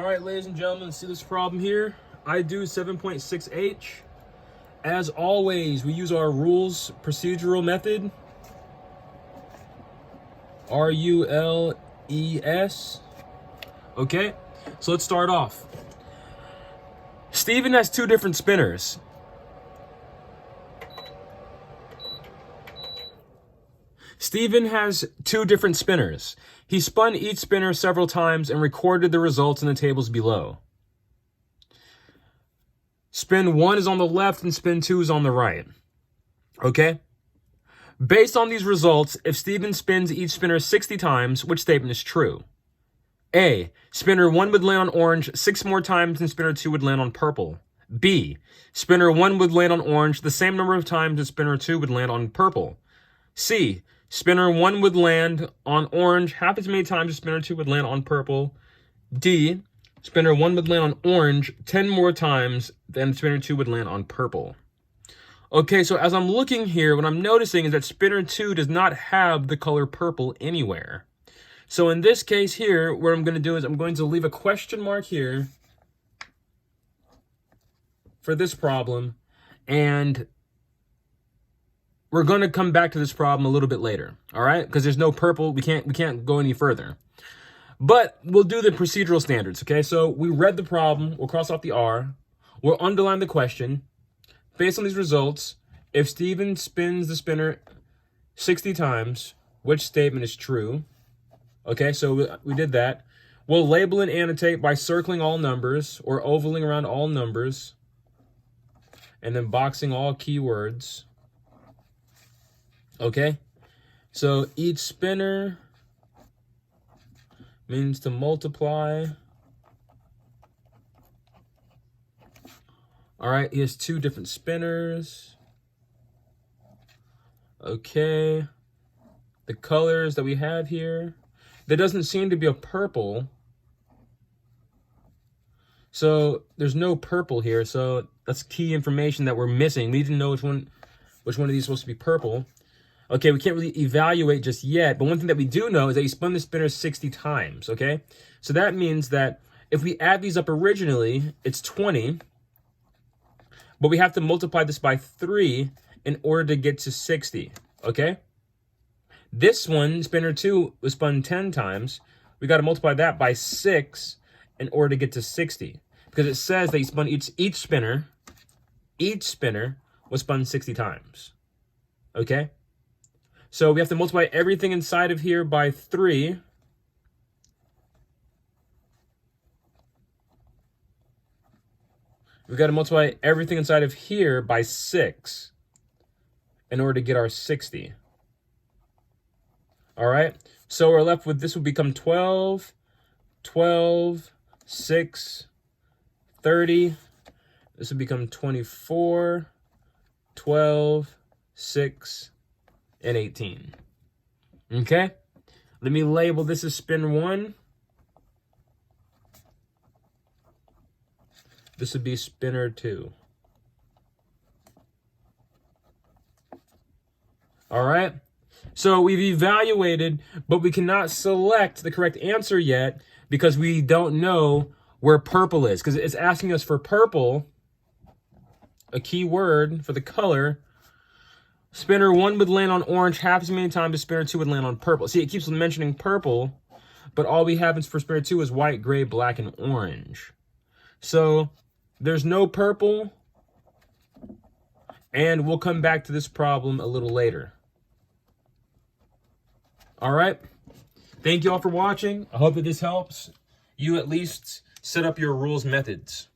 Alright, ladies and gentlemen, see this problem here? I do 7.6H. As always, we use our rules procedural method. RULES. Okay, so let's start off. Steven has two different spinners. Steven has two different spinners. He spun each spinner several times and recorded the results in the tables below. Spin 1 is on the left and spin 2 is on the right. Okay? Based on these results, if Steven spins each spinner 60 times, which statement is true? A. Spinner 1 would land on orange 6 more times than spinner 2 would land on purple. B. Spinner 1 would land on orange the same number of times as spinner 2 would land on purple. C. Spinner 1 would land on orange half as many times as spinner 2 would land on purple. D. Spinner 1 would land on orange 10 more times than spinner 2 would land on purple. Okay, so as I'm looking here, what I'm noticing is that spinner 2 does not have the color purple anywhere. So in this case here, what I'm going to do is I'm going to leave a question mark here for this problem, and we're going to come back to this problem a little bit later, all right? Because there's no purple, we can't go any further. But we'll do the procedural standards, okay? So we read the problem, we'll cross off the R, we'll underline the question. Based on these results, if Steven spins the spinner 60 times, which statement is true? Okay, so we did that. We'll label and annotate by circling all numbers or ovaling around all numbers and then boxing all keywords. Okay, so each spinner means to multiply. All right, he has two different spinners. Okay, the colors that we have here, there doesn't seem to be a purple. So there's no purple here, so that's key information that we're missing. We didn't know which one of these is supposed to be purple. Okay, we can't really evaluate just yet, but one thing that we do know is that he spun the spinner 60 times, okay? So that means that if we add these up originally, it's 20, but we have to multiply this by 3 in order to get to 60, okay? This one, spinner 2, was spun 10 times. We got to multiply that by 6 in order to get to 60, because it says that he spun each spinner was spun 60 times, okay? So we have to multiply everything inside of here by 3. We've got to multiply everything inside of here by 6 in order to get our 60. All right, so we're left with, this will become 12, 12, 6, 30. This will become 24, 12, 6, and 18. Okay, let me label this as spin 1. This would be spinner 2. All right, so we've evaluated, but we cannot select the correct answer yet because we don't know where purple is, because it's asking us for purple, a key word for the color. Spinner 1 would land on orange half as many times as spinner 2 would land on purple. See, it keeps mentioning purple, but all we have for spinner 2 is white, gray, black, and orange. So there's no purple, and we'll come back to this problem a little later. All right. Thank you all for watching. I hope that this helps you at least set up your rules methods.